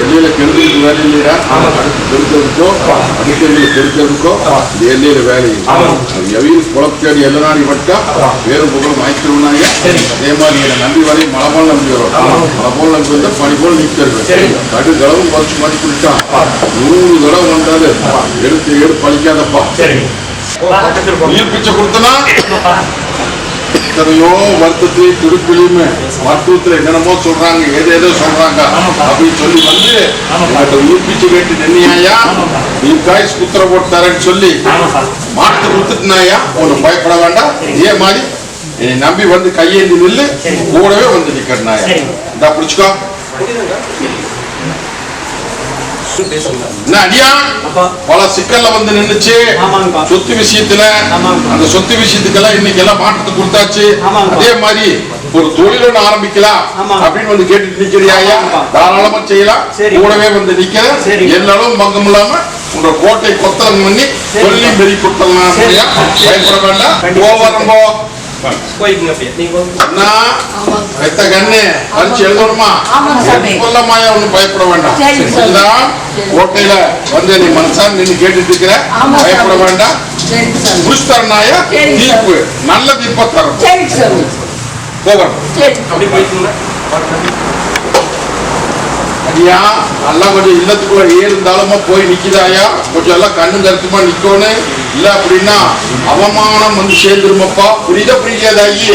எல்லையில கெடுக்கிறதுக்கு வேலை இல்லையா? அடுத்து பெருக்கிறதுக்கோ அடிக்கடியில் பெருக்கிறதுக்கோ இந்த எல்லையில வேலை எவையும் குளத்தேடி எல்லா நாடி பட்டா வேறு புகழும் வாங்கிக்கணும்னாங்க. அதே மாதிரி எனக்கு நம்பி வரையும் மழை போல் நம்பி வரும். மழை போல் நம்பி வந்தா பனி போல் நிற்கிறது. கடு தளவும் குறைச்சு மாட்டி கொடுத்தான் 100 தடவை வந்தாலும் எடுத்து பழிக்காதப்பா. உயிர் பிச்சை கொடுத்தனா எத்தனையோ வருத்தத்தையும் திருப்பிலையுமே மருத்துவத்துல என்னென்னமோ சொல்றாங்க, ஏதேதோ சொல்றாங்க அப்படின்னு சொல்லி வந்து என்கிட்ட உயிர் பிச்சை கேட்டு நின்னியாயா நீ காய்ஸ் குத்திர போட்டு தரேன்னு சொல்லி மாட்டு கொடுத்துட்டுனாயா ஒன்னும் பயப்பட வேண்டாம். இதே மாதிரி நம்பி வந்து கையேந்தி நில்லு, கூடவே வந்து நிக்கிறனாயா. இந்த பிடிச்சுக்கோ. பல சிக்கல்ல வந்து நின்னுச்சு சொத்து விஷயத்துல. அந்த சொத்து விஷயத்துக்கெல்லாம் இன்னைக்கு எல்லாம் மாற்றத்தை கொடுத்தாச்சு. அதே மாதிரி ஒரு தொழில் ஆரம்பிக்கலாம் அப்படின்னு வந்து கேட்டு நிக்கிறியா? தாராளமா செய்யலாம். கூடவே வந்து நிக்கிற எல்லாரும் பங்கம் இல்லாம உங்க கோட்டை கொத்தலம் பண்ணி சொல்லி பெரிய கொடுத்தலாம். பயப்பட வேண்டாம். போவரம்போ பயப்பட வேண்டாம். கோட்டையில வந்து நீ மனசான் நின்று கேட்டுட்டு இருக்கிற பயப்பட வேண்டாம். புஷ்தரனாயா தீர்ப்பு நல்ல தீர்ப்பா தரும். ஐயா நல்லா கொஞ்சம் இல்லத்துக்குள்ள இருந்தாலுமா போய் நிக்குதாயா? கொஞ்சம் எல்லாம் கண்ணு கருத்துமா நிக்கணும். இல்ல அப்படின்னா அவமானம் வந்து சேர்ந்துருமப்பா. புரியாதாயி?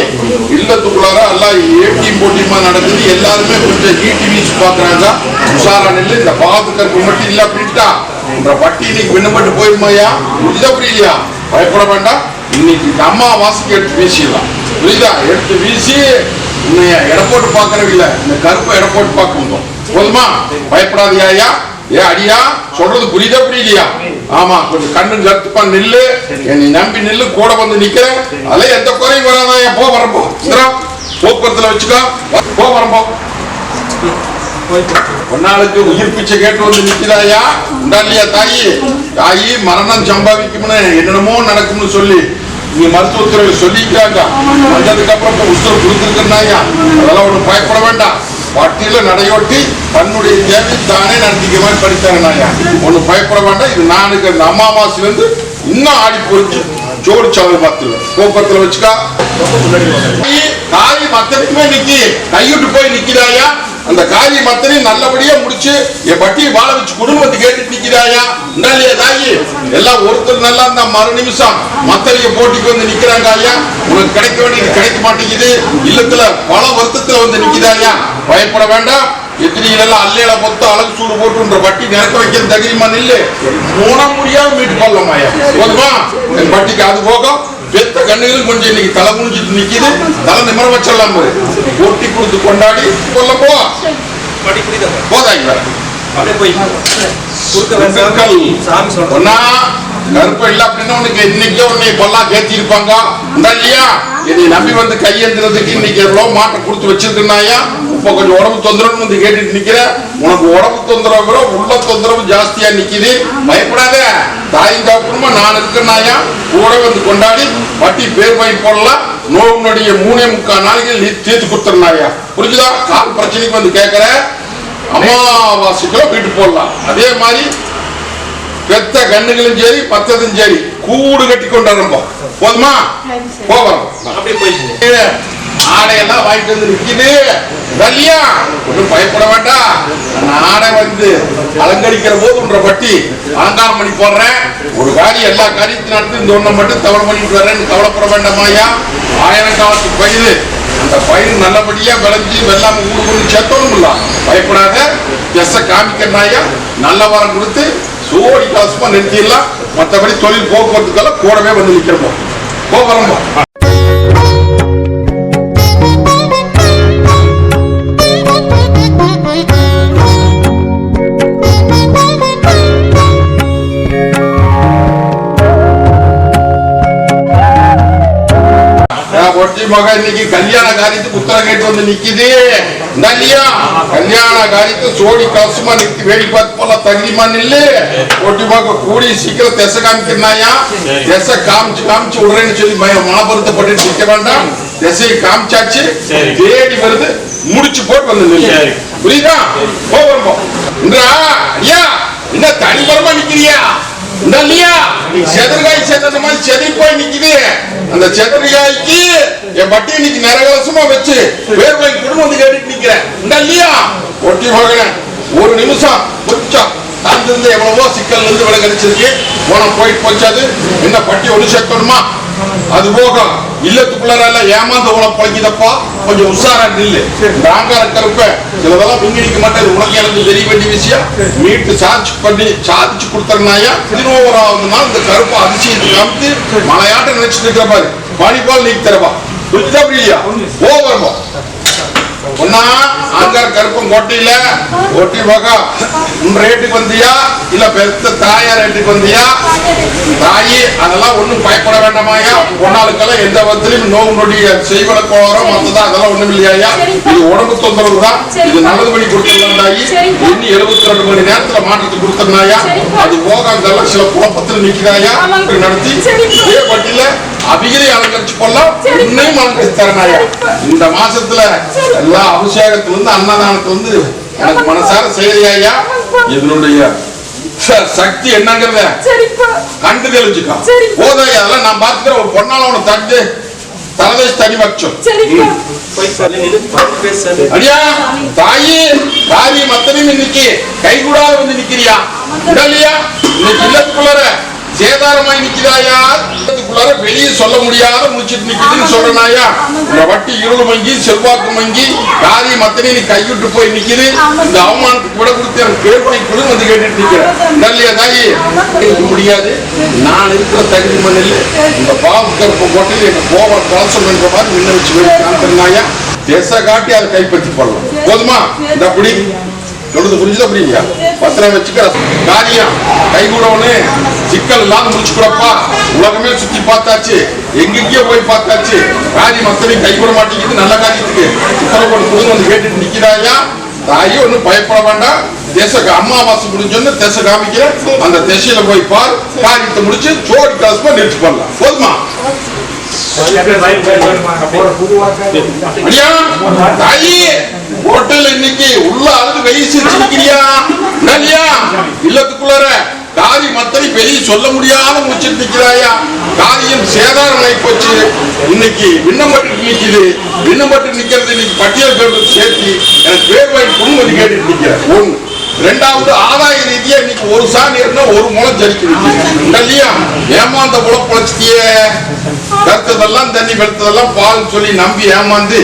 இல்லத்துக்குள்ளார எல்லாம் ஏடிஎம் போட்டியமா நடக்குது. எல்லாருமே கொஞ்சம் ஈட்டி வீச்சு பாக்குறாங்க. உஷாரா நெல்லு. இந்த பாதுகாப்பு மட்டும் இல்ல அப்படின்ட்டா உங்க பட்டி இன்னைக்கு விண்ணப்பட்டு போயிருமாயா? புரியலையா? பயப்பட வேண்டாம். இன்னைக்கு அம்மா வாசிக்கு எடுத்து வீசிடலாம். புரியுதா? எடுத்து வீசி உன்னைய எடை போட்டு பாக்குறவில்லை, இந்த கருப்பை எடை போட்டு பார்க்கணும். போதுமா? பயப்படாதியா? ஏ அடியா சொல்றது புரியலையா? ஆமா கொஞ்சம் கண்ணு கருத்துப்பா நில்லு. என்னை நம்பி நில்லு. கூட வந்து நிக்கிறேன். அதுல எந்த குறையும் வராதான். போ வரப்போ போக்குவரத்துல வச்சுக்கோ. போ வரப்போ ஒன்னாளுக்கு உயிர் பிச்சை கேட்டு வந்து நிக்கிறாயா? உண்டாலியா? தாயி மரணம் சம்பாதிக்கும்னு என்னென்னமோ நடக்கும்னு சொல்லி நீ மருத்துவத்துறை சொல்லிக்கிறாங்க. வந்ததுக்கு அப்புறம் உத்தரவு கொடுத்துருக்கா. அதெல்லாம் ஒண்ணு பயப்பட வேண்டாம். பட்டியல நடையோட்டி தன்னுடைய தேவை தானே நடத்திக்க மாதிரி படித்தாங்க. ஒண்ணு பயப்பட வேண்டாம். இது நானுக்கு அந்த அமாவாசையில இருந்து இன்னும் ஆடி போச்சு. ஜோடி சாலை பார்த்து போக்குவரத்துல வச்சுக்கா. காய் மத்தனைக்குமே நிக்கி கைவிட்டு போய் நிக்கிறாயா? அந்த காரியம் மத்தனையும் நல்லபடியா முடிச்சு என் பட்டியை வாழ வச்சு குடும்பத்தை கேட்டுட்டு நிக்கிறாயா? இல்லையா தாயி? எல்லாம் ஒருத்தர் நல்லா இருந்தா மறு நிமிஷம் மத்தனைய போட்டிக்கு வந்து நிக்கிறாங்க. ஐயா உனக்கு கிடைக்க வேண்டியது கிடைக்க மாட்டேங்குது. இல்லத்துல பல வருத்தத்துல வந்து நிக்கிறாயா? பயப்பட வேண்டாம். எத்தனையெல்லாம் அல்லையில பொத்து அழகு சூடு போட்டுன்ற பட்டி நினைக்க வைக்கிறது தகுதிமா நில்லு. மூண முடியாம மீட்டு கொள்ளமாயா? போதுமா? என் பட்டிக்கு அது போகும். பெத்த கண்ணுகளும் கொஞ்சம் இன்னைக்கு தலை குனிஞ்சிட்டு நிக்குது. தலை நிமர வச்சிடலாம். ஒட்டி கொடுத்து கொண்டாடி கொல்ல போதாங்க. கருப்ப இல்ல அப்படின்னா உனக்கு இன்னைக்கே உன்னை கொல்லா கேத்தி இருப்பாங்க. இல்லையா? என்னை நம்பி வந்து கையெழுந்துறதுக்கு இன்னைக்கு எவ்வளவு மாட்டை கொடுத்து வச்சிருக்கனாயா? இப்ப கொஞ்சம் உடம்பு தொந்தரவு வந்து கேட்டுட்டு நிக்கிற. உனக்கு உடம்பு தொந்தரவு விட உள்ள தொந்தரவு ஜாஸ்தியா நிக்குது. பயப்படாத. தாயும் தாப்புமா நான் இருக்கனாயா? கூட வந்து கொண்டாடி வட்டி பேர் வாங்கி போடலாம். நோவுடைய 3.25 நாளைக்கு நீ தீர்த்து கொடுத்துருனாயா? புரிஞ்சுதா? கால் பிரச்சனைக்கு வந்து கேட்கற அமாவாசைக்குள்ள வீட்டு போடலாம். அதே மாதிரி பெத்த கண்ணுகளும் சரி பத்ததும் சரி கூடு கட்டி கொண்டாடுறோம். போதுமா? போகிறோம். ஆடையெல்லாம் வாங்கிட்டு வந்து நிக்குது. இல்லையா? ஒன்றும் பயப்பட வேண்டாம். ஆடை வந்து அலங்கரிக்கிற போது உன்ற பட்டி அலங்காரம் பண்ணி போடுறேன். ஒரு காரியம் எல்லா காரியத்தையும் நடத்தி இந்த ஒன்றை மட்டும் தவறு பண்ணிட்டு வரேன்னு கவலைப்பட வேண்டாமாயா? 1000 காலத்து பயிர். அந்த பயிர் நல்லபடியா விளைஞ்சி வெள்ளாம ஊடு கொண்டு சேர்த்தோம்ல. பயப்படாத. எஸ் காமிக்கிறனாயா? நல்ல வாரம் கொடுத்து சோடி காசுமா நிறுத்திடலாம். மற்றபடி தொழில் போக்குவரத்துக்கெல்லாம் கூடவே வந்து நிக்கிறோம். போகிறோம். மகன் இன்னைக்கு கல்யாண காரியத்துக்கு உத்தரவு கேட்டு வந்து நிக்குது. இல்லையா கல்யாண காரியத்தை சோடி கலசமா நிறுத்தி வேடி பார்த்து போல தகுதிமா நில்லு. ஒட்டி மக கூடி சீக்கிரம் திசை காமிக்கிறாயா. திசை காமிச்சு விடுறேன்னு சொல்லி மனப்பருத்தப்பட்டு நிக்க வேண்டாம். திசையை காமிச்சாச்சு, தேடி வருது, முடிச்சு போட்டு வந்து நில்லு. புரியுதா? ஐயா என்ன தனிபரமா நிக்கிறியா? இல்லையா செதற்காய் செதற மாதிரி செதறி போய் நிக்குது. அந்த செதற்காய்க்கு என் பட்டி இன்னைக்கு நிறகலசமா வச்சு வேறு குடும்பம் வந்து கேட்டுட்டு நிக்கிறேன். இல்லையா ஒட்டி மகன ஒரு நிமிஷம் கொஞ்சம் தாழ்ந்து எவ்வளவோ சிக்கல் இருந்து விலை கிடைச்சிருக்கு. போனம் போயிட்டு போச்சாது. என்ன பட்டி ஒண்ணு சேர்க்கணுமா? அது போக இல்லத்துக்குள்ளார ஏமாந்த உணவு பழகிதப்பா, கொஞ்சம் உஷாரா நில்லு. நாங்கார கருப்ப சிலதெல்லாம் விங்கிடிக்க மாட்டேன். உனக்கு எனக்கு தெரிய வேண்டிய விஷயம் மீட்டு சாதிச்சு கொடுத்தனாயா. 11வது நாள் இந்த கருப்பை அதிசயத்தை காமித்து மலையாட்டம் நினைச்சிட்டு இருக்கிற பாரு. பனி போல் நீக்கு தரவா. புரியுதா புரியலையா? ஓவரமா ஒன்னா அங்கார கருப்பம் கோட்டையில ஒட்டி மகா ரேட்டுக்கு வந்தியா இல்ல பெருத்த தாயா ரேட்டுக்கு வந்தியா? தாயி அதெல்லாம் ஒண்ணும் பயப்பட வேண்டாமாயா. பொன்னாளுக்கெல்லாம் எந்த விதத்திலையும் நோவு நொடிய செய்வன கோரம் மத்ததான் அதெல்லாம் ஒண்ணும் இல்லையா. இது உடம்பு தொந்தரவு தான். இது நல்லது பண்ணி கொடுத்துடலாம் தாயி. இன்னும் 72 மணி நேரத்துல மாற்றத்துக்கு கொடுத்துருந்தாயா. அது போக அங்கெல்லாம் சில குழப்பத்தில் நிக்கிறாயா நடத்தி இதே பட்டியல அபிகிரி அலங்கரிச்சு கொள்ளலாம். இன்னும் அலங்கரிச்சு தரனாயா. இந்த மாசத்துல எல்லா அபிஷேகத்துல இருந்து அன்னதானத்துல இருந்து எனக்கு மனசார செய்யறியா. இதனுடைய சக்தி என்னங்கிறத கண்டு தெளிச்சுக்கோ. போதாயா அதெல்லாம் நான் பார்த்துக்கிற ஒரு பொண்ணால உன தட்டு தலைவச்சு தனி வச்சோம். அடியா தாயி காரியம் அத்தனையும் இன்னைக்கு கைகூடாத வந்து நிக்கிறியா? இல்லையா இன்னைக்கு இல்லத்துக்குள்ளார சேதாரமாய் நிக்கிறாயா. வெளியே சொல்ல முடியாத முடிச்சிட்டு நிக்குதுன்னு சொல்றனாயா. இந்த வட்டி இருள் மங்கி செல்வாக்கு மங்கி காரியம் அத்தனை நீ கைவிட்டு போய் நிக்குது. இந்த அவமானத்துக்கு விட கொடுத்து எனக்கு பேர் பண்ணி கொடு வந்து கேட்டுட்டு நிக்கிறேன். இல்லையா தாயி முடியாது. நான் இருக்கிற தகுதி மண்ணில் இந்த பாவ கருப்பை போட்டு எனக்கு போவ கலசம் என்ற மாதிரி நின்று வச்சு நாயா தேச காட்டி அதை கைப்பற்றி போடலாம். போதுமா? இந்த அப்படி சொல்றது புரிஞ்சுதா? புரியுங்க. பத்திரம் வச்சுக்கிற காரியம் கைகூடவனு சிக்கல் இல்லாத முடிச்சு கூடப்பா. உலகமே சுத்தி பார்த்தாச்சு, எங்கெங்கயோ போய் பார்த்தாச்சு. காரியம் அத்தனை கைகூட மாட்டேங்குது. நல்ல காரியத்துக்கு உத்தரவு கொடுத்து வந்து கேட்டுட்டு நிக்கிறாயா. தாயி ஒன்னும் பயப்பட வேண்டாம். தேச அமாவாசை முடிஞ்சோன்னு திசை காமிக்கிற அந்த திசையில போய் பார். காரியத்தை முடிச்சு சோடி காசுமா நிறுத்தி பண்ணலாம். போதுமா? ஹோட்டல் இன்னைக்கு உள்ள அழுது வெளியே சிரிச்சிருக்கிறியா? இல்லத்துக்குள்ளார காரியம் அத்தனை வெளியே சொல்ல முடியாத முடிச்சிட்டு நிக்கிறாயா. காரியம் சேதாரம் ஆகி போச்சு. இன்னைக்கு விண்ணப்பட்டு நிக்குது. விண்ணப்பட்டு நிக்கிறது இன்னைக்கு பட்டியல் பேருக்கு சேர்த்து எனக்கு பேர் வாங்கி குடும்பம் கேட்டுட்டு நிக்கிறேன். ஒண்ணு. ரெண்டாவது ஆதாய ரீதியா இன்னைக்கு ஒரு சாணி இருந்தா ஒரு முளை ஜலிக்கு இல்லையா. ஏமாந்த முளை பொழைச்சிட்டியே. கருத்ததெல்லாம் தண்ணி வெளுத்ததெல்லாம் பால் சொல்லி நம்பி ஏமாந்து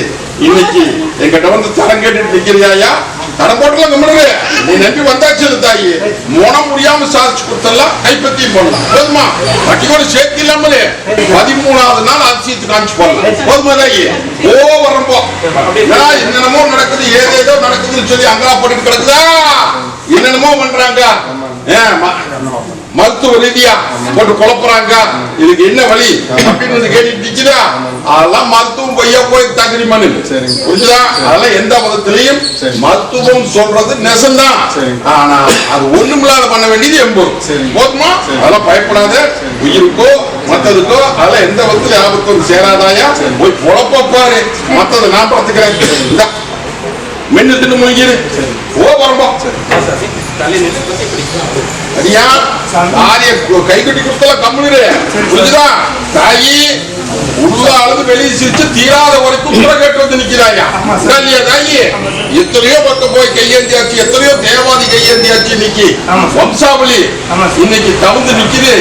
இன்னைக்கு எங்கிட்ட வந்து தரம் கேட்டுட்டு நிக்கிறியா. தரம் போட்டுலாம் கம்முறது நீ நம்பி வந்தாச்சு தாயி. முனம் முடியாம சாதிச்சு கொடுத்தலாம் கைப்பற்றியும் போடலாம். போதுமா? வட்டியோட சேர்த்து இல்லாமலே 13வது நாள் அதிசயத்து காமிச்சு போடலாம். போதுமா தாயி? வரம்போ என்னென்னமோ நடக்குது, ஏதேதோ நடக்குதுன்னு சொல்லி அங்கா போட்டு கிடக்குதா. என்னென்னமோ பண்றாங்க மருத்துவ ரீதியா போட்டு குழப்பறாங்க. இதுக்கு என்ன வழி அப்படின்னு கேட்டுட்டு நிக்குதா. அதெல்லாம் மருத்துவம் பொய்யா போய் தகுதி மனு புரிஞ்சுதா. அதெல்லாம் எந்த விதத்திலையும் மருத்துவம் சொல்றது நெசம்தான். ஆனா அது ஒண்ணுமில்லாத பண்ண வேண்டியது எம்பது. போதுமா? அதெல்லாம் பயப்படாத. உயிருக்கோ மத்ததுக்கோ அதெல்லாம் எந்த விதத்துல ஆபத்து வந்து சேராதாயா. போய் குழப்ப பாரு. மத்ததை நான் பார்த்துக்கிறேன். மென்னு தின்னு முடிக்கிது. வரம்போ அடியா ஆரிய கை கட்டி கொடுத்தலாம் கம்முனு புரிஞ்சுதா. தாயி உள்ள அளவு வெளியே சிரிச்சு தீராத வரைக்கும் கூட கேட்டு வந்து நிக்கிறாயா. இல்லையா தாயி? எத்தனையோ பக்கம் போய் கையேந்தியாச்சு, எத்தனையோ தேவாதி கையேந்தியாச்சு. இன்னைக்கு வம்சாவளி இன்னைக்கு தவிர்த்து நிக்குது.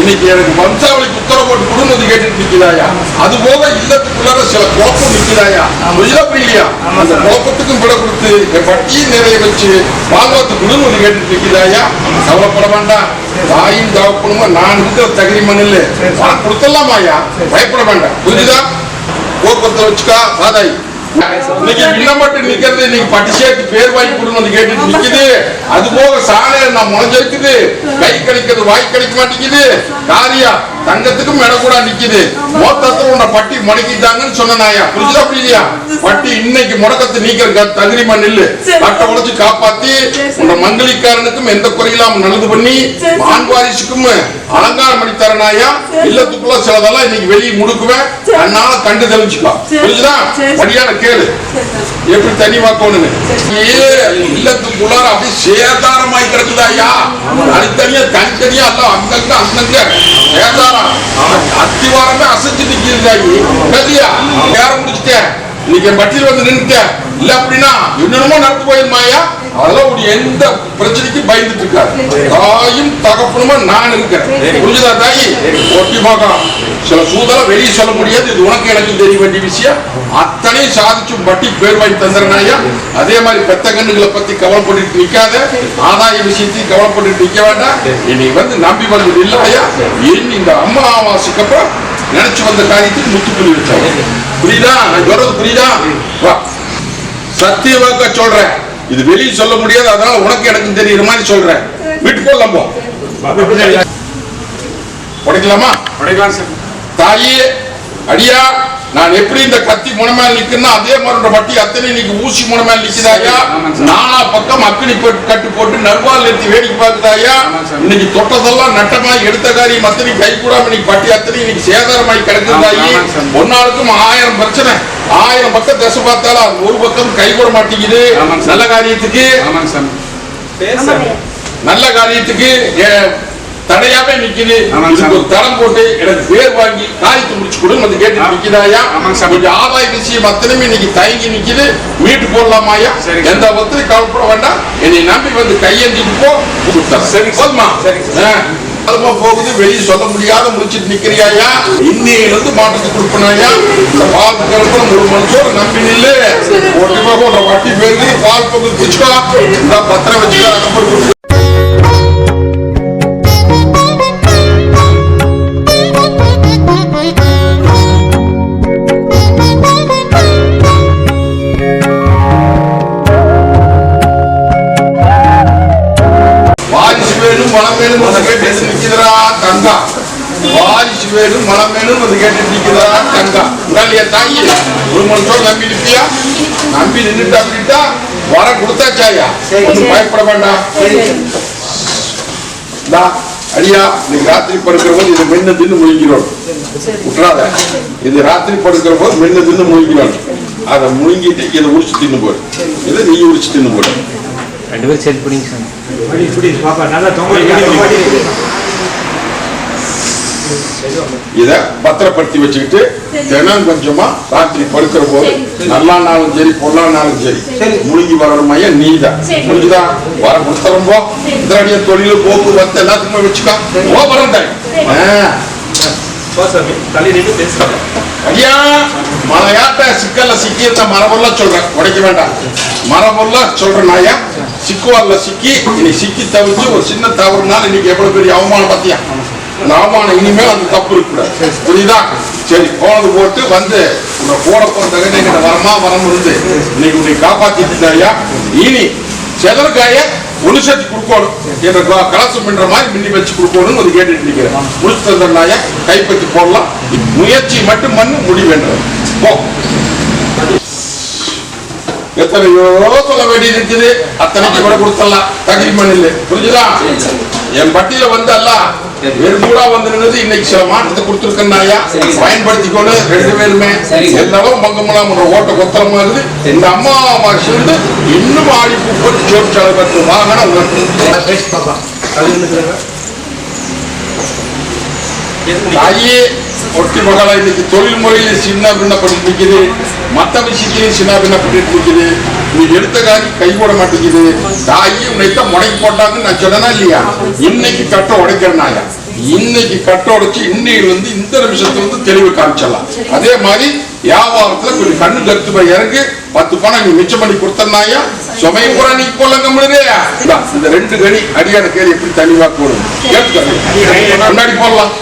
இன்னைக்கு எனக்கு வம்சாவளிக்கு உத்தரவு போட்டு குடும்பத்தை கேட்டுட்டு நிக்கிறாயா. அது போக இல்லத்துக்குள்ளார சில குழப்பம் நிக்கிறாயா. புரியுதா புரியலையா? அந்த குழப்பத்துக்கும் விட கொடுத்து என் பட்டியும் நிறைய வச்சு வாழ்வாத்து குடும்பத்தை கேட்டுட்டு நிக்கிறாயா. கவலைப்பட வேண்டாம். தாயும் தகப்பனுமா நான் இருக்கிற தகுதி மண்ணில் கொடுத்தலாமாயா. பயப்பட வேண்டாம். புரிஞ்சுதா? போக்குவரத்தை வச்சுக்கா சாதாயி. இன்னைக்கு விண்ணப்பட்டு நிக்கிறது இன்னைக்கு பட்டி சேர்த்து பேர் வாங்கி கொடுன்னு கேட்டுட்டு நிக்குது. அது போக சாலையில நான் முளைஞ்சிருக்குது. கை கிடைக்கிறது வாய் கிடைக்க மாட்டேங்குது. காரியா தங்கத்துக்கும் இடம் கூட நிக்குது. மொத்தத்துல உன்னை பட்டி முடக்கிட்டாங்கன்னு சொன்னாயா, புரிஞ்சுதா புரியலையா? பட்டி இன்னைக்கு முடக்கத்தை நீக்கிற தகுதிமா நில்லு, கட்டை உடைச்சு காப்பாத்தி உன்னை மங்களிக்காரனுக்கும் எந்த குறையில்லாம நல்லது பண்ணி ஆண் வாரிசுக்கும் அலங்காரம் பண்ணி தரனாயா. இல்லத்துக்குள்ள சிலதெல்லாம் இன்னைக்கு வெளியே முடுக்குவேன், அதனால கண்டு தெரிஞ்சுக்கோ, புரிஞ்சுதா? படியான கேளு எப்படி தண்ணி வாக்கணும்னு. இல்லத்துக்குள்ளார அப்படியே சேதாரமாய் கிடக்குதாயா, தனித்தனியா தனித்தனியா எல்லாம் அங்கங்க அங்கங்க சேதாரம். அத்திவாரமே அசைச்சு நிக்கிறாயி கதியா யார முடிச்சுட்டேன். இன்னைக்கு என் பட்டியல் வந்து நின்றுட்டேன் இல்ல அப்படின்னா என்னென்னமோ நடந்து போயிருமாயா. அதெல்லாம் ஒரு எந்த பிரச்சனைக்கு பயந்துட்டு இருக்காரு. தாயும் தகப்பனுமா நான் இருக்கேன், புரிஞ்சுதா தாயி? ஒட்டி பார்க்கலாம். சில சூதெல்லாம் வெளியே சொல்ல முடியாது, இது உனக்கு எனக்கு தெரிய வேண்டிய விஷயம். அத்தனையும் சாதிச்சு பட்டி பேர் வாங்கி தந்துறனாயா. அதே மாதிரி பெத்த கண்ணுகளை பத்தி கவலைப்பட்டு நிக்காத, ஆதாய விஷயத்தையும் கவலைப்பட்டு நிக்க வேண்டாம். இன்னைக்கு வந்து நம்பி வந்து இல்லையா, இந்த அம்மாவாசைக்கு அப்புறம் நினைச்சு வந்த காரியத்துக்கு முத்துக்குள்ளி வச்சாங்க. புரியுதா? நான் சொல்றது புரியுதா? சத்தியவாக்க சொல்றேன், இது வெளியே சொல்ல முடியாது, அதனால உனக்கு எனக்கு தெரியுற மாதிரி சொல்றேன். வீட்டு போடலாம், போ உடைக்கலாமா? உடைக்கலாம் சார். தாயே அடியா, நான் எப்படி இந்த கத்தி முனமேல் நிக்கணும் அதே மாதிரி பட்டி அத்தனை இன்னைக்கு ஊசி முனமேல் நிக்குதாயா. நானா பக்கம் அக்கினி கட்டு போட்டு நர்வால் நிறுத்தி வேடிக்கை பார்க்குதாயா. இன்னைக்கு தொட்டதெல்லாம் நட்டமாய் எடுத்த காரியம் அத்தனை கை கூடாம இன்னைக்கு பட்டி அத்தனை இன்னைக்கு சேதாரமாய் கிடக்குதாயி. ஒன்னாளுக்கும் 1000 பிரச்சனை, 1000 பக்கம் திசை பார்த்தாலும் ஒரு பக்கம் கை கூட மாட்டேங்குது. நல்ல காரியத்துக்கு நல்ல காரியத்துக்கு தடையாவே நிக்குது. தரம் போட்டு எனக்கு பேர் வாங்கி காரியத்தை முடிச்சு கொடுங்க வந்து கேட்டு நிக்குதாயா. கொஞ்சம் ஆதாய விஷயம் அத்தனையுமே இன்னைக்கு தயங்கி நிக்குது. மீட்டு போடலாமாயா, எந்த ஒருத்தரும் கவலைப்பட வேண்டாம். என்னை நம்பி வந்து கையெழுந்திட்டு போ. போதுமா? போகுது, வெளியே சொல்ல முடியாத முடிச்சுட்டு நிக்கிறியாயா. இன்னையில இருந்து மாற்றத்துக்கு கொடுப்பனாயா. இந்த பால் கிளம்புற ஒரு மனுஷோட நம்பி நில்லு. ஒட்டி வட்டி பேருக்கு பால் பொங்கல் குடிச்சுக்கோ, இந்த பத்திரம் வச்சுக்கோ. மலமேலும் வந்து கேட்டு நிக்கிறா தங்கா. வாரிசு வேணும் மலமேலும் வந்து கேட்டு நிக்கிறா தங்கா. உடனே தாயி ஒரு மனுஷோட நம்பி நிற்பியா. நம்பி நின்றுட்டு அப்படின்ட்டா வர கொடுத்தாச்சாயா, பயப்பட வேண்டாம். அடியா, இன்னைக்கு ராத்திரி படுக்கிற போது இது மென்னு தின்னு முழுங்கிறோம். விட்டுறாத, இது ராத்திரி படுக்கிற போது மென்னு தின்னு முழுங்கிறோம். அதை முழுங்கிட்டு இதை உரிச்சு தின்னு போடு, இதை நீ உரிச்சு தின்னு போடு. ரெண்டு பேரும் சேர்த்து பிடிங்க சார். இத பத்திரப்படுத்தி வச்சுக்கிட்டு தினம் கொஞ்சமா ராத்திரி படுக்கிற போது நல்லா நாளும் சரி பொல்லா நாளும் சரி முழுங்கி வரணுமையா நீதான், புரிஞ்சுதா? வர கொடுத்துறம்போ இந்த தொழில் போக்குவரத்து எல்லாத்துக்குமே வச்சுக்கா. ஓ வரந்தாய் ஐயா, மலையாட்ட சிக்கல்ல சிக்கி இருந்த மரபொல்லாம் சொல்றேன், உடைக்க வேண்டாம். மரபொல்லாம் சொல்றேன் ஐயா, சிக்குவார்ல சிக்கி இன்னைக்கு சிக்கி தவிர்த்து ஒரு சின்ன தவறுனால இன்னைக்கு எவ்வளவு பெரிய அவமானம் பார்த்தியா. அந்த அவமானம் இனிமேல் அந்த தப்பு இருக்கக்கூடாது, புரியுதா? சரி, போனது போட்டு வந்து உன்னை போட போறதுக்கு வரமா வரம் இருந்து இன்னைக்கு உன்னை காப்பாத்திட்டு ஐயா. இனி செதற்காய ஒளிசத்தி கொடுக்கணும் என்ற கலசம் பண்ற மாதிரி மின்னி வச்சு கொடுக்கணும் அது கேட்டுட்டு நிற்கிறேன். முடிச்சு தந்தனாயா கைப்பற்றி போடலாம். முயற்சி மட்டும் பண்ணு, முடிவென்ற போ. எத்தனையோ சொல்ல வேண்டியது இருக்குது, அத்தனைக்கு கூட கொடுத்தலாம். தகுதி மண்ணில் புரிஞ்சுதா? என் பட்டியல வந்து அல்ல வெறுங்கூடா வந்து நின்று இன்னைக்கு சில மாற்றத்தை கொடுத்துருக்கேன்னாயா, பயன்படுத்திக்கொண்டு ரெண்டு பேருமே எல்லாரும் மங்கமலாம் ஓட்ட கொத்தலமா இருக்குது. இந்த அம்மா இருந்து இன்னும் ஆடிப்பு போட்டு ஜோடிச்சாலை பத்து வாகனம் தாயே ஒட்டி மகளா இன்னைக்கு தொழில் முறையில சின்ன பின்னப்பட்டு நிற்குது, மற்ற விஷயத்திலையும் சின்ன பின்னப்பட்டு நிற்குது. நீ எடுத்த காரி கை போட மாட்டேங்குது. தாயி உன்னைத்தான் முடக்கி போட்டாங்கன்னு நான் சொன்னா இல்லையா? இன்னைக்கு கட்ட உடைக்கிறனாயா, இன்னைக்கு கட்ட உடைச்சு இன்னையில இருந்து இந்த நிமிஷத்துல இருந்து தெளிவு காமிச்சிடலாம். அதே மாதிரி வியாபாரத்துல கொஞ்சம் கண்ணு கருத்து போய் இறங்கு 10 பணம் நீ மிச்சம் பண்ணி கொடுத்தனாயா. சுமையை பூரா நீ போலங்க முடியலையா. இந்த 2 கனி அடியான கேள்வி எப்படி தனிவா போடும் கேட்டு முன்னாடி போடலாம்.